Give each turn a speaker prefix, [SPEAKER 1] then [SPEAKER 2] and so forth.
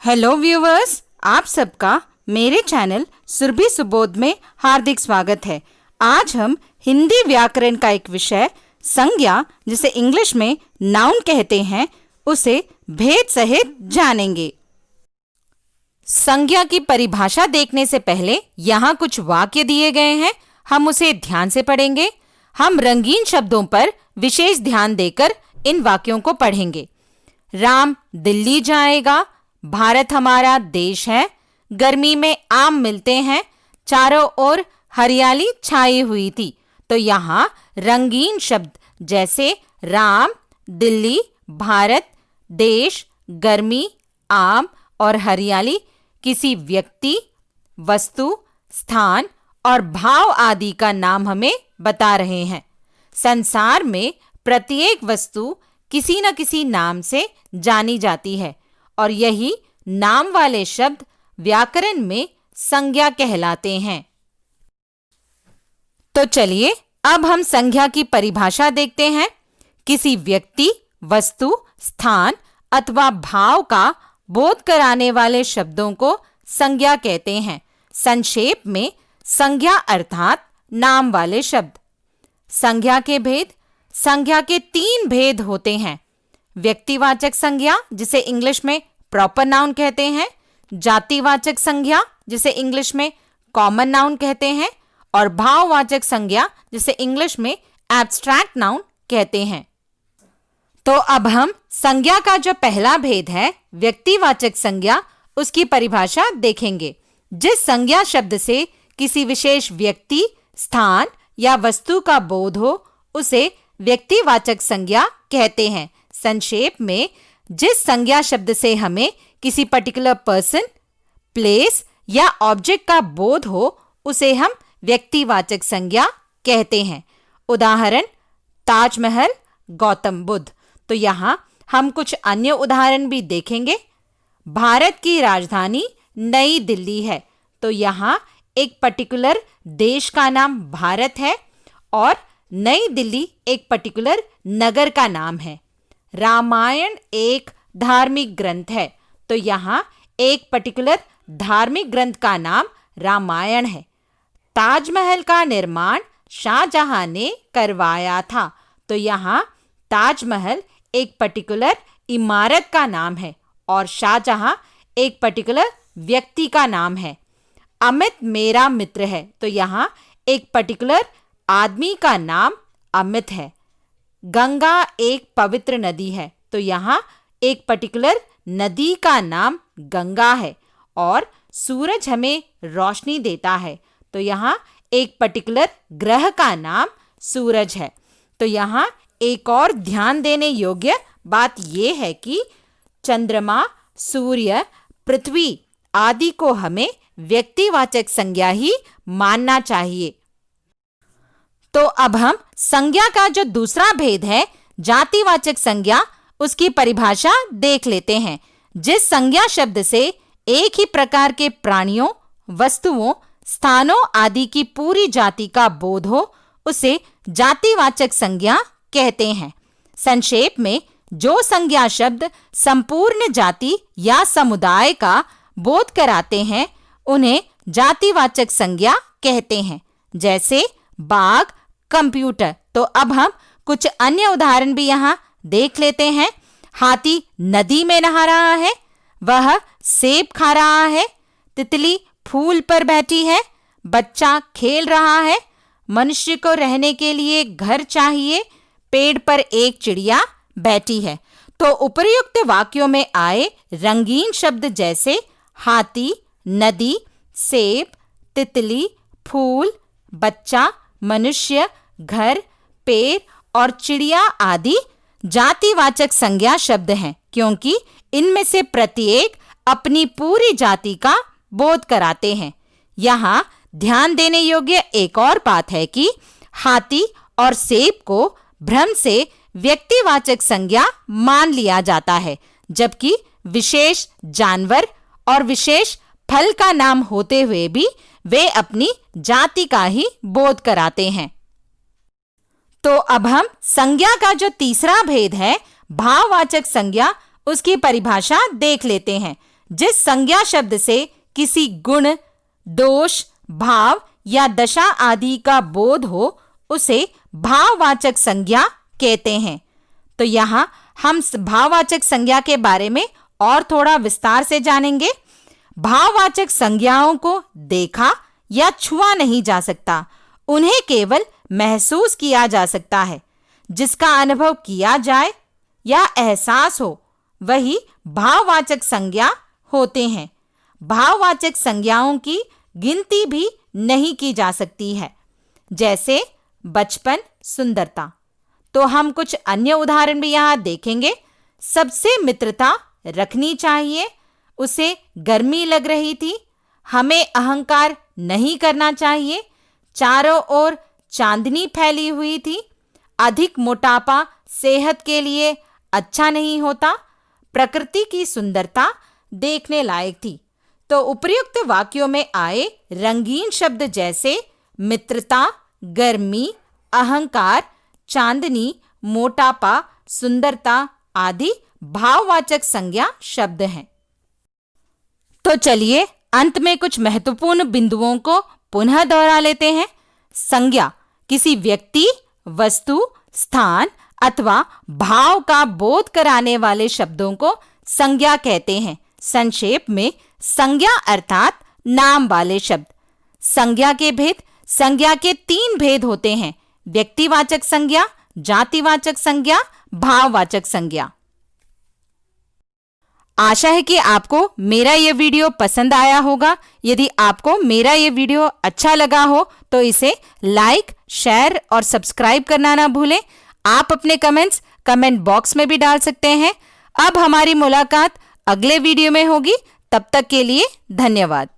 [SPEAKER 1] Hello viewers, आप सबका मेरे चैनल सुरभि सुबोध में हार्दिक स्वागत है। आज हम हिंदी व्याकरण का एक विषय संज्ञा, जिसे इंग्लिश में नाउन कहते हैं, उसे भेद सहित जानेंगे। संज्ञा की परिभाषा देखने से पहले यहाँ कुछ वाक्य दिए गए हैं, हम उसे ध्यान से पढ़ेंगे। हम रंगीन शब्दों पर विशेष ध्यान देकर इन वाक्यों को पढ़ेंगे। राम दिल्ली जाएगा, भारत हमारा देश है, गर्मी में आम मिलते हैं, चारों ओर हरियाली छाई हुई थी। तो यहाँ रंगीन शब्द जैसे राम, दिल्ली, भारत, देश, गर्मी, आम और हरियाली किसी व्यक्ति, वस्तु, स्थान और भाव आदि का नाम हमें बता रहे हैं। संसार में प्रत्येक वस्तु किसी न किसी नाम से जानी जाती है और यही नाम वाले शब्द व्याकरण में संज्ञा कहलाते हैं। तो चलिए अब हम संज्ञा की परिभाषा देखते हैं। किसी व्यक्ति, वस्तु, स्थान अथवा भाव का बोध कराने वाले शब्दों को संज्ञा कहते हैं। संक्षेप में संज्ञा अर्थात नाम वाले शब्द। संज्ञा के भेद। संज्ञा के 3 भेद होते हैं। व्यक्तिवाचक संज्ञा, जिसे इंग्लिश में प्रॉपर नाउन कहते हैं, जातिवाचक संज्ञा, जिसे इंग्लिश में कॉमन नाउन कहते हैं, और भाववाचक संज्ञा, जिसे इंग्लिश में एब्स्ट्रैक्ट नाउन कहते हैं। तो अब हम संज्ञा का जो पहला भेद है, व्यक्तिवाचक संज्ञा, उसकी परिभाषा देखेंगे। जिस संज्ञा शब्द से किसी विशेष व्यक्ति, स्थान या वस्तु का बोध हो, उसे व्यक्तिवाचक संज्ञा कहते हैं। संक्षेप में जिस संज्ञा शब्द से हमें किसी पर्टिकुलर पर्सन, प्लेस या ऑब्जेक्ट का बोध हो, उसे हम व्यक्तिवाचक संज्ञा कहते हैं। उदाहरण ताजमहल, गौतम बुद्ध। तो यहाँ हम कुछ अन्य उदाहरण भी देखेंगे। भारत की राजधानी नई दिल्ली है। तो यहाँ एक पर्टिकुलर देश का नाम भारत है और नई दिल्ली एक पर्टिकुलर नगर का नाम है। रामायण एक धार्मिक ग्रंथ है। तो यहाँ एक पर्टिकुलर धार्मिक ग्रंथ का नाम रामायण है। ताजमहल का निर्माण शाहजहां ने करवाया था। तो यहाँ ताजमहल एक पर्टिकुलर इमारत का नाम है और शाहजहां एक पर्टिकुलर व्यक्ति का नाम है। अमित मेरा मित्र है। तो यहाँ एक पर्टिकुलर आदमी का नाम अमित है। गंगा एक पवित्र नदी है। तो यहाँ एक पर्टिकुलर नदी का नाम गंगा है और सूरज हमें रोशनी देता है। तो यहाँ एक पर्टिकुलर ग्रह का नाम सूरज है। तो यहाँ एक और ध्यान देने योग्य बात यह है कि चंद्रमा, सूर्य, पृथ्वी आदि को हमें व्यक्तिवाचक संज्ञा ही मानना चाहिए। तो अब हम संज्ञा का जो दूसरा भेद है, जातिवाचक संज्ञा, उसकी परिभाषा देख लेते हैं। जिस संज्ञा शब्द से एक ही प्रकार के प्राणियों, वस्तुओं, स्थानों आदि की पूरी जाति का बोध हो, उसे जातिवाचक संज्ञा कहते हैं। संक्षेप में जो संज्ञा शब्द संपूर्ण जाति या समुदाय का बोध कराते हैं, उन्हें जातिवाचक संज्ञा कहते हैं। जैसे बाघ, कंप्यूटर। तो अब हम कुछ अन्य उदाहरण भी यहाँ देख लेते हैं। हाथी नदी में नहा रहा है, वह सेब खा रहा है, तितली फूल पर बैठी है, बच्चा खेल रहा है, मनुष्य को रहने के लिए घर चाहिए, पेड़ पर एक चिड़िया बैठी है। तो उपर्युक्त वाक्यों में आए रंगीन शब्द जैसे हाथी, नदी, सेब, तितली, फूल, बच्चा, मनुष्य, घर, पेड़ और चिड़िया आदि जातिवाचक संज्ञा शब्द हैं, क्योंकि इनमें से प्रत्येक अपनी पूरी जाति का बोध कराते हैं। यहाँ ध्यान देने योग्य एक और बात है कि हाथी और सेब को भ्रम से व्यक्तिवाचक संज्ञा मान लिया जाता है, जबकि विशेष जानवर और विशेष फल का नाम होते हुए भी वे अपनी जाति का ही बोध कराते हैं। तो अब हम संज्ञा का जो तीसरा भेद है, भाववाचक संज्ञा, उसकी परिभाषा देख लेते हैं। जिस संज्ञा शब्द से किसी गुण, दोष, भाव या दशा आदि का बोध हो उसे भाववाचक संज्ञा कहते हैं। तो यहाँ हम भाववाचक संज्ञा के बारे में और थोड़ा विस्तार से जानेंगे। भाववाचक संज्ञाओं को देखा या छुआ नहीं जा सकता, उन्हें केवल महसूस किया जा सकता है। जिसका अनुभव किया जाए या एहसास हो वही भाववाचक संज्ञा होते हैं। भाववाचक संज्ञाओं की गिनती भी नहीं की जा सकती है, जैसे बचपन, सुंदरता। तो हम कुछ अन्य उदाहरण भी यहाँ देखेंगे। सबसे मित्रता रखनी चाहिए, उसे गर्मी लग रही थी, हमें अहंकार नहीं करना चाहिए, चारों ओर चांदनी फैली हुई थी, अधिक मोटापा सेहत के लिए अच्छा नहीं होता, प्रकृति की सुंदरता देखने लायक थी। तो उपर्युक्त वाक्यों में आए रंगीन शब्द जैसे मित्रता, गर्मी, अहंकार, चांदनी, मोटापा, सुंदरता आदि भाववाचक संज्ञा शब्द हैं। तो चलिए अंत में कुछ महत्वपूर्ण बिंदुओं को पुनः दोहरा लेते हैं। संज्ञा किसी व्यक्ति, वस्तु, स्थान अथवा भाव का बोध कराने वाले शब्दों को संज्ञा कहते हैं। संक्षेप में संज्ञा अर्थात नाम वाले शब्द। संज्ञा के भेद। संज्ञा के 3 भेद होते हैं: व्यक्तिवाचक संज्ञा, जातिवाचक संज्ञा, भाववाचक संज्ञा। आशा है कि आपको मेरा ये वीडियो पसंद आया होगा। यदि आपको मेरा ये वीडियो अच्छा लगा हो तो इसे लाइक, शेयर और सब्सक्राइब करना ना भूलें। आप अपने कमेंट्स कमेंट बॉक्स में भी डाल सकते हैं। अब हमारी मुलाकात अगले वीडियो में होगी। तब तक के लिए धन्यवाद।